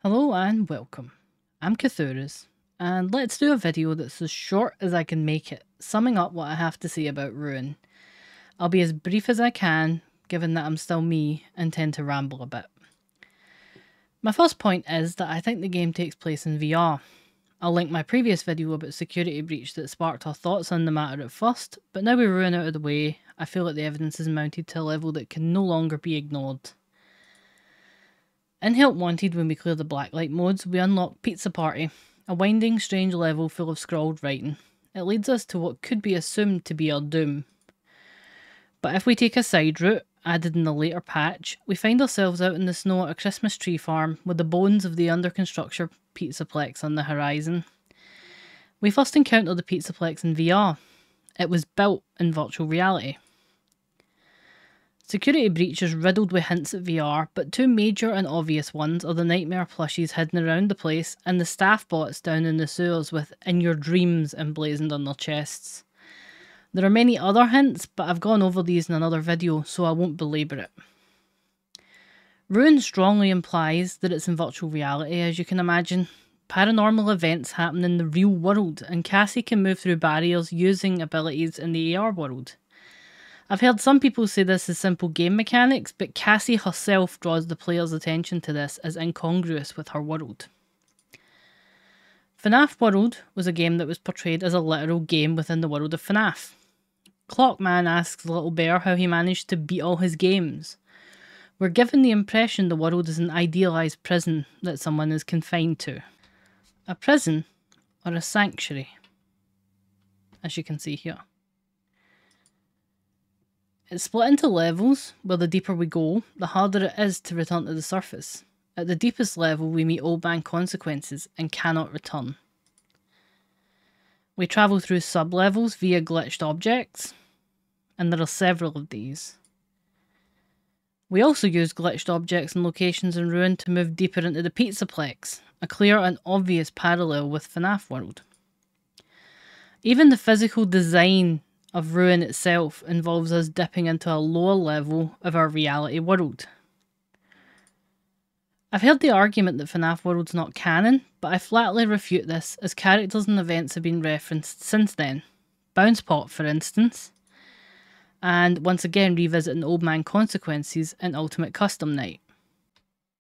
Hello and welcome. I'm Cthulhu's, and let's do a video that's as short as I can make it, summing up what I have to say about Ruin. I'll be as brief as I can, given that I'm still me and tend to ramble a bit. My first point is that I think the game takes place in VR. I'll link my previous video about security breach that sparked our thoughts on the matter at first, but now with Ruin out of the way, I feel like the evidence is mounted to a level that can no longer be ignored. In Help Wanted, when we clear the blacklight modes, we unlock Pizza Party, a winding, strange level full of scrawled writing. It leads us to what could be assumed to be our doom. But if we take a side route, added in the later patch, we find ourselves out in the snow at a Christmas tree farm with the bones of the under construction Pizzaplex on the horizon. We first encounter the Pizzaplex in VR. It was built in virtual reality. Security Breach is riddled with hints at VR, but two major and obvious ones are the nightmare plushies hidden around the place and the staff bots down in the sewers with "In Your Dreams" emblazoned on their chests. There are many other hints, but I've gone over these in another video, so I won't belabour it. Ruin strongly implies that it's in virtual reality, as you can imagine. Paranormal events happen in the real world, and Cassie can move through barriers using abilities in the AR world. I've heard some people say this is simple game mechanics, but Cassie herself draws the player's attention to this as incongruous with her world. FNAF World was a game that was portrayed as a literal game within the world of FNAF. Clockman asks the little bear how he managed to beat all his games. We're given the impression the world is an idealised prison that someone is confined to. A prison or a sanctuary, as you can see here. It's split into levels, where the deeper we go, the harder it is to return to the surface. At the deepest level, we meet old man consequences and cannot return. We travel through sub-levels via glitched objects, and there are several of these. We also use glitched objects and locations in Ruin to move deeper into the Pizzaplex, a clear and obvious parallel with FNAF World. Even the physical design of Ruin itself involves us dipping into a lower level of our reality world. I've heard the argument that FNAF World's not canon, but I flatly refute this, as characters and events have been referenced since then. Bounce Pot, for instance, and once again revisiting Old Man Consequences in Ultimate Custom Night.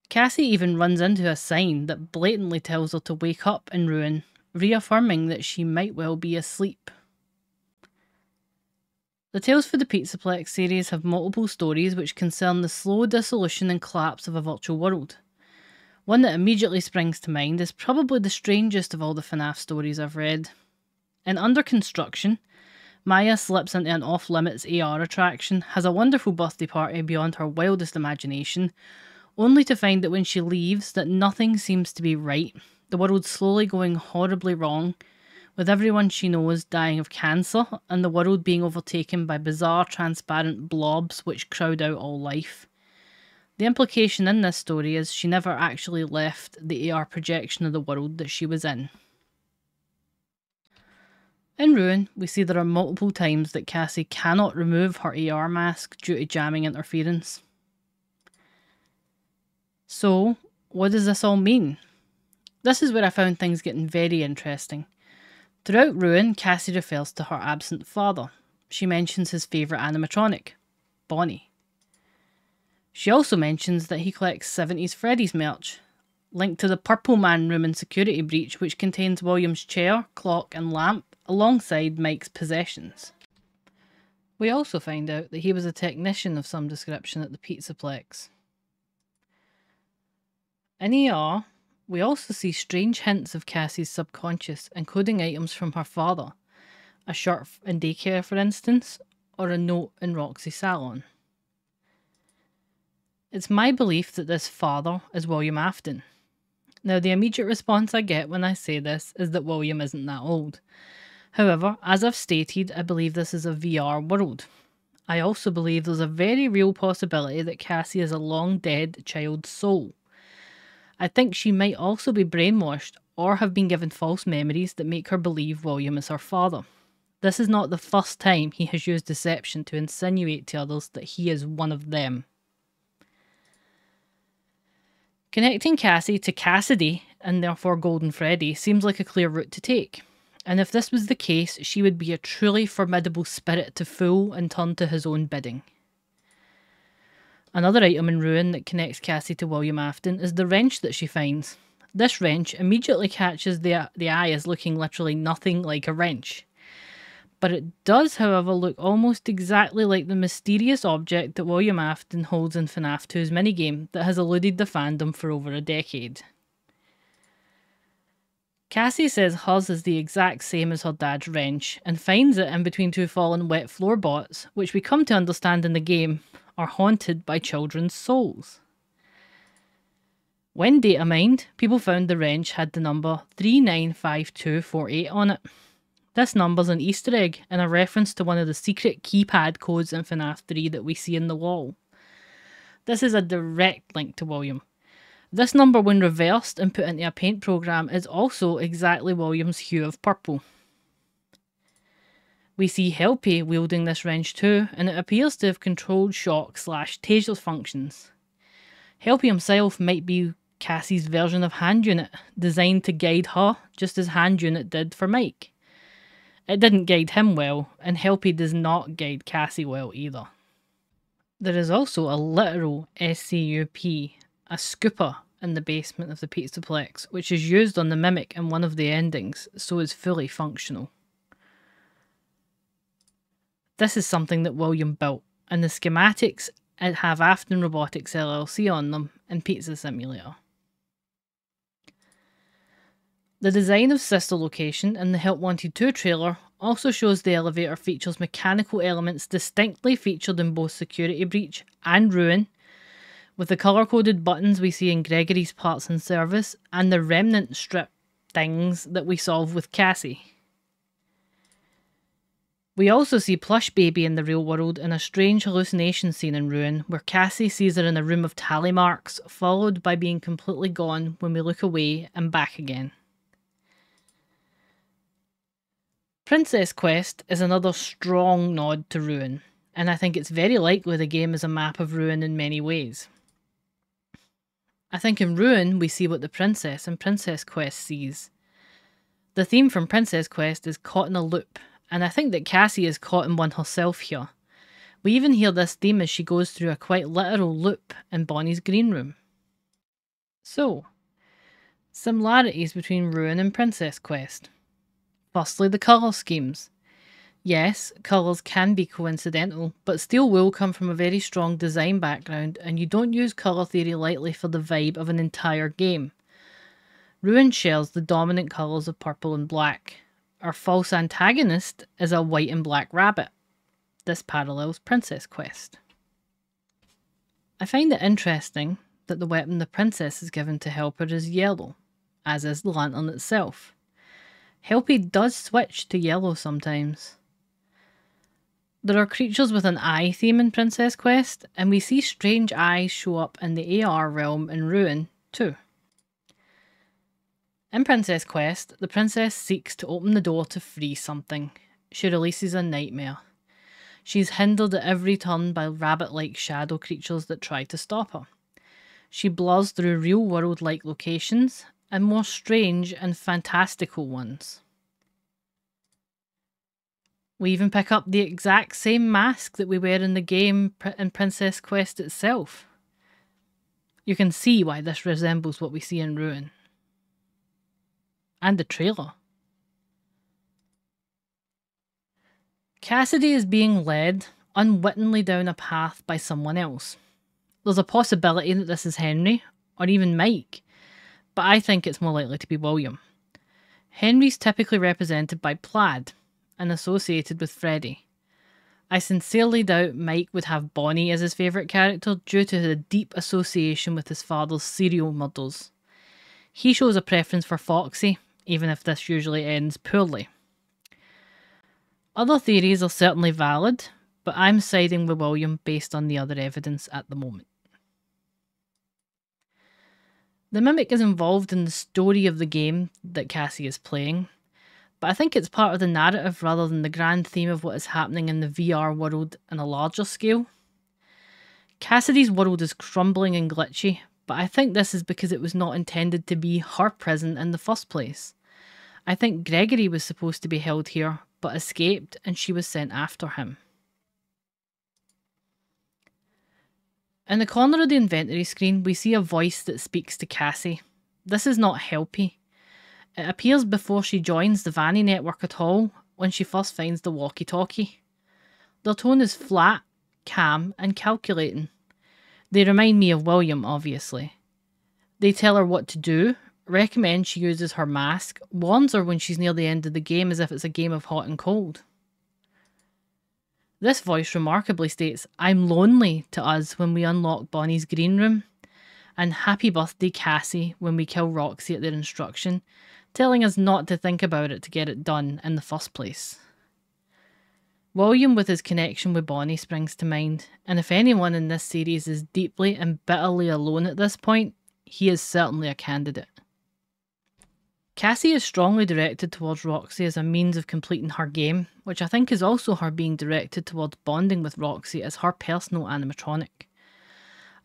Cassie even runs into a sign that blatantly tells her to wake up in Ruin, reaffirming that she might well be asleep. The Tales for the Pizzaplex series have multiple stories which concern the slow dissolution and collapse of a virtual world. One that immediately springs to mind is probably the strangest of all the FNAF stories I've read. In Under Construction, Maya slips into an off-limits AR attraction, has a wonderful birthday party beyond her wildest imagination, only to find that when she leaves that nothing seems to be right, the world's slowly going horribly wrong, with everyone she knows dying of cancer, and the world being overtaken by bizarre transparent blobs which crowd out all life. The implication in this story is she never actually left the AR projection of the world that she was in. In Ruin, we see there are multiple times that Cassie cannot remove her AR mask due to jamming interference. So, what does this all mean? This is where I found things getting very interesting. Throughout Ruin, Cassie refers to her absent father. She mentions his favourite animatronic, Bonnie. She also mentions that he collects 70s Freddy's merch, linked to the Purple Man room in Security Breach, which contains William's chair, clock and lamp, alongside Mike's possessions. We also find out that he was a technician of some description at the Pizzaplex. In ER, we also see strange hints of Cassie's subconscious, including items from her father, a shirt in daycare for instance, or a note in Roxy's salon. It's my belief that this father is William Afton. Now, the immediate response I get when I say this is that William isn't that old. However, as I've stated, I believe this is a VR world. I also believe there's a very real possibility that Cassie is a long dead child's soul. I think she might also be brainwashed or have been given false memories that make her believe William is her father. This is not the first time he has used deception to insinuate to others that he is one of them. Connecting Cassie to Cassidy, and therefore Golden Freddy, seems like a clear route to take. And if this was the case, she would be a truly formidable spirit to fool and turn to his own bidding. Another item in Ruin that connects Cassie to William Afton is the wrench that she finds. This wrench immediately catches the eye as looking literally nothing like a wrench. But it does, however, look almost exactly like the mysterious object that William Afton holds in FNAF 2's minigame that has eluded the fandom for over a decade. Cassie says hers is the exact same as her dad's wrench, and finds it in between two fallen wet floorboards, which we come to understand in the game are haunted by children's souls. When data mined, people found the wrench had the number 395248 on it. This number's an Easter egg and a reference to one of the secret keypad codes in FNAF 3 that we see in the wall. This is a direct link to William. This number, when reversed and put into a paint program, is also exactly William's hue of purple. We see Helpi wielding this wrench too, and it appears to have controlled shock/taser functions. Helpi himself might be Cassie's version of Handunit, designed to guide her just as Handunit did for Mike. It didn't guide him well, and Helpi does not guide Cassie well either. There is also a literal SCUP, a scooper, in the basement of the Pizzaplex, which is used on the Mimic in one of the endings, so is fully functional. This is something that William built, and the schematics have Afton Robotics LLC on them and Pizza Simulator. The design of Sister Location in the Help Wanted 2 trailer also shows the elevator features mechanical elements distinctly featured in both Security Breach and Ruin, with the colour-coded buttons we see in Gregory's Parts and Service and the remnant strip things that we solve with Cassie. We also see Plush Baby in the real world in a strange hallucination scene in Ruin, where Cassie sees her in a room of tally marks, followed by being completely gone when we look away and back again. Princess Quest is another strong nod to Ruin, and I think it's very likely the game is a map of Ruin in many ways. I think in Ruin we see what the princess in Princess Quest sees. The theme from Princess Quest is caught in a loop, and I think that Cassie is caught in one herself here. We even hear this theme as she goes through a quite literal loop in Bonnie's green room. So, similarities between Ruin and Princess Quest. Firstly, the colour schemes. Yes, colours can be coincidental, but steel wool come from a very strong design background, and you don't use colour theory lightly for the vibe of an entire game. Ruin shares the dominant colours of purple and black. Our false antagonist is a white and black rabbit. This parallels Princess Quest. I find it interesting that the weapon the princess is given to help her is yellow, as is the lantern itself. Helpi does switch to yellow sometimes. There are creatures with an eye theme in Princess Quest, and we see strange eyes show up in the AR realm in Ruin too. In Princess Quest, the princess seeks to open the door to free something. She releases a nightmare. She's hindered at every turn by rabbit-like shadow creatures that try to stop her. She blurs through real-world-like locations, and more strange and fantastical ones. We even pick up the exact same mask that we wear in the game in Princess Quest itself. You can see why this resembles what we see in Ruin. And the trailer. Cassidy is being led unwittingly down a path by someone else. There's a possibility that this is Henry, or even Mike, but I think it's more likely to be William. Henry's typically represented by plaid, and associated with Freddy. I sincerely doubt Mike would have Bonnie as his favourite character due to the deep association with his father's serial murders. He shows a preference for Foxy, even if this usually ends poorly. Other theories are certainly valid, but I'm siding with William based on the other evidence at the moment. The Mimic is involved in the story of the game that Cassie is playing, but I think it's part of the narrative rather than the grand theme of what is happening in the VR world on a larger scale. Cassidy's world is crumbling and glitchy, but I think this is because it was not intended to be her prison in the first place. I think Gregory was supposed to be held here, but escaped, and she was sent after him. In the corner of the inventory screen, we see a voice that speaks to Cassie. This is not Helpi. It appears before she joins the Vanny network at all, when she first finds the walkie-talkie. Their tone is flat, calm, and calculating. They remind me of William, obviously. They tell her what to do, recommend she uses her mask, warns her when she's near the end of the game as if it's a game of hot and cold. This voice remarkably states, "I'm lonely" to us when we unlock Bonnie's green room, and "Happy birthday, Cassie" when we kill Roxy at their instruction, telling us not to think about it to get it done in the first place. William with his connection with Bonnie springs to mind, and if anyone in this series is deeply and bitterly alone at this point, he is certainly a candidate. Cassie is strongly directed towards Roxy as a means of completing her game, which I think is also her being directed towards bonding with Roxy as her personal animatronic.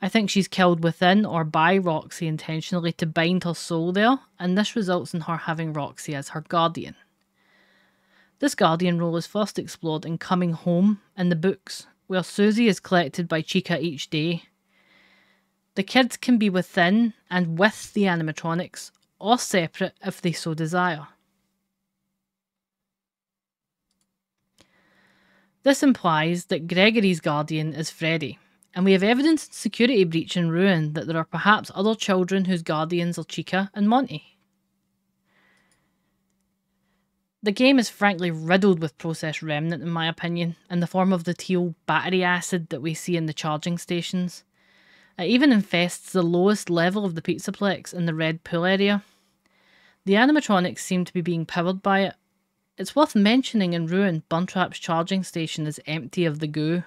I think she's killed within or by Roxy intentionally to bind her soul there, and this results in her having Roxy as her guardian. This guardian role is first explored in Coming Home in the books, where Susie is collected by Chica each day. The kids can be within and with the animatronics, or separate if they so desire. This implies that Gregory's guardian is Freddy, and we have evidence in Security Breach and Ruin that there are perhaps other children whose guardians are Chica and Monty. The game is frankly riddled with processed remnant in my opinion, in the form of the teal battery acid that we see in the charging stations. It even infests the lowest level of the Pizzaplex in the red pool area. The animatronics seem to be being powered by it. It's worth mentioning in Ruin, Buntrap's charging station is empty of the goo.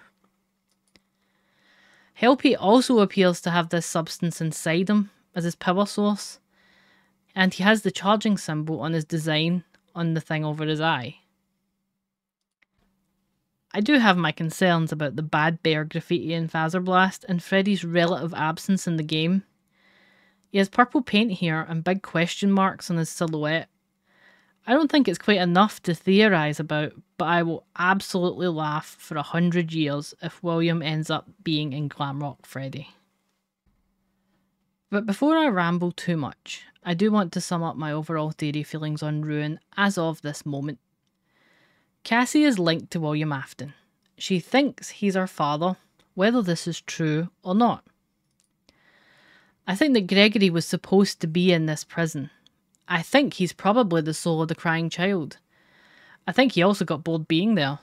Helpi also appears to have this substance inside him as his power source, and he has the charging symbol on his design on the thing over his eye. I do have my concerns about the bad bear graffiti in Fazerblast and Freddy's relative absence in the game. He has purple paint here and big question marks on his silhouette. I don't think it's quite enough to theorise about, but I will absolutely laugh for 100 years if William ends up being in Glamrock Freddy. But before I ramble too much, I do want to sum up my overall theory feelings on Ruin as of this moment. Cassie is linked to William Afton. She thinks he's her father, whether this is true or not. I think that Gregory was supposed to be in this prison. I think he's probably the soul of the crying child. I think he also got bored being there.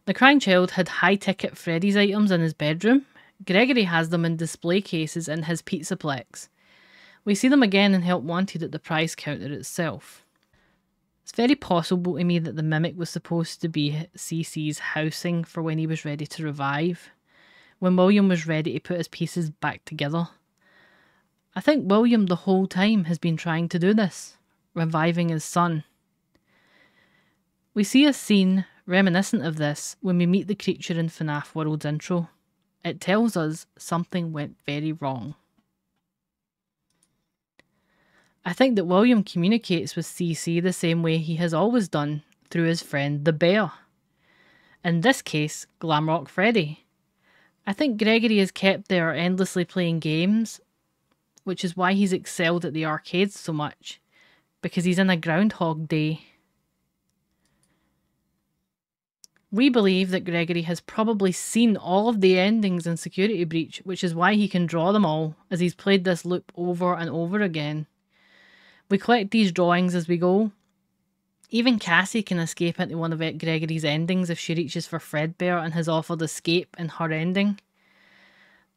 The crying child had high-ticket Freddy's items in his bedroom. Gregory has them in display cases in his Pizzaplex. We see them again in Help Wanted at the prize counter itself. It's very possible to me that the mimic was supposed to be CC's housing for when he was ready to revive, when William was ready to put his pieces back together. I think William the whole time has been trying to do this, reviving his son. We see a scene reminiscent of this when we meet the creature in FNAF World's intro. It tells us something went very wrong. I think that William communicates with CC the same way he has always done, through his friend the bear. In this case, Glamrock Freddy. I think Gregory is kept there endlessly playing games, which is why he's excelled at the arcades so much, because he's in a Groundhog Day. We believe that Gregory has probably seen all of the endings in Security Breach, which is why he can draw them all, as he's played this loop over and over again. We collect these drawings as we go. Even Cassie can escape into one of Gregory's endings if she reaches for Fredbear and has offered escape in her ending.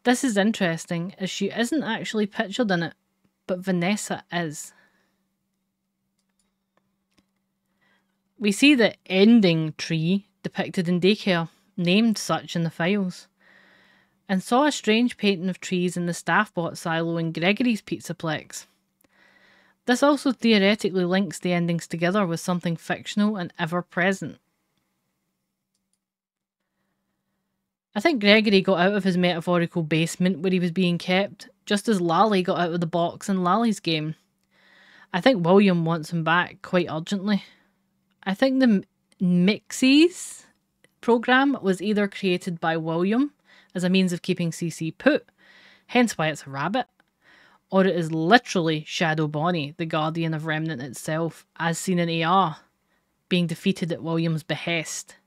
This is interesting, as she isn't actually pictured in it, but Vanessa is. We see the ending tree depicted in daycare, named such in the files, and saw a strange painting of trees in the Staffbot silo in Gregory's Pizzaplex. This also theoretically links the endings together with something fictional and ever-present. I think Gregory got out of his metaphorical basement where he was being kept, just as Lally got out of the box in Lally's game. I think William wants him back quite urgently. I think the M.X.E.S program was either created by William as a means of keeping CC put, hence why it's a rabbit, or it is literally Shadow Bonnie, the guardian of Remnant itself, as seen in AR, being defeated at William's behest.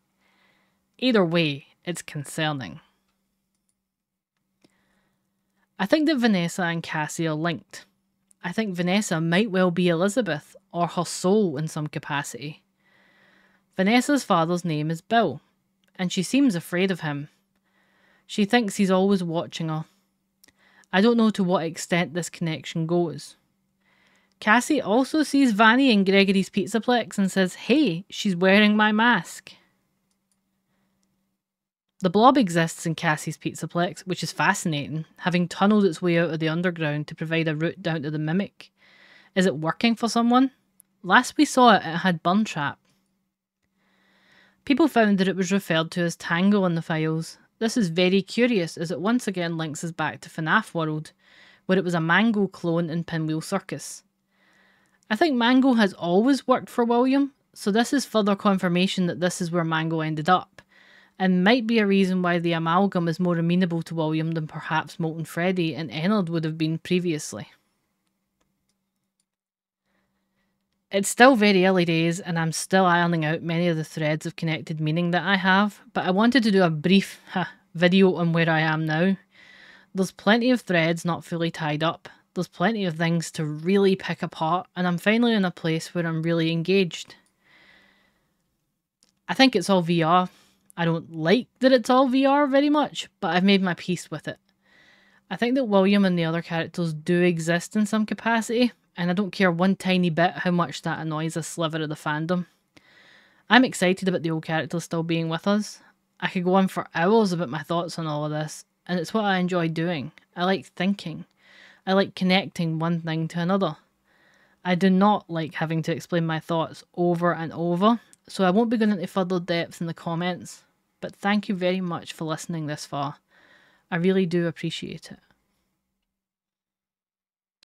Either way, it's concerning. I think that Vanessa and Cassie are linked. I think Vanessa might well be Elizabeth, or her soul in some capacity. Vanessa's father's name is Bill, and she seems afraid of him. She thinks he's always watching her. I don't know to what extent this connection goes. Cassie also sees Vanny in Gregory's Pizzaplex and says, "Hey, she's wearing my mask." The Blob exists in Cassie's Pizzaplex, which is fascinating, having tunnelled its way out of the underground to provide a route down to the Mimic. Is it working for someone? Last we saw it, it had Burn Trap. People found that it was referred to as Tangle in the files. This is very curious as it once again links us back to FNAF World, where it was a Mango clone in Pinwheel Circus. I think Mango has always worked for William, so this is further confirmation that this is where Mango ended up, and might be a reason why the amalgam is more amenable to William than perhaps Molten Freddy and Ennard would have been previously. It's still very early days and I'm still ironing out many of the threads of connected meaning that I have, but I wanted to do a brief video on where I am now. There's plenty of threads not fully tied up, there's plenty of things to really pick apart, and I'm finally in a place where I'm really engaged. I think it's all VR. I don't like that it's all VR very much, but I've made my peace with it. I think that William and the other characters do exist in some capacity, and I don't care one tiny bit how much that annoys a sliver of the fandom. I'm excited about the old characters still being with us. I could go on for hours about my thoughts on all of this, and it's what I enjoy doing. I like thinking. I like connecting one thing to another. I do not like having to explain my thoughts over and over, so I won't be going into further depth in the comments, but thank you very much for listening this far. I really do appreciate it.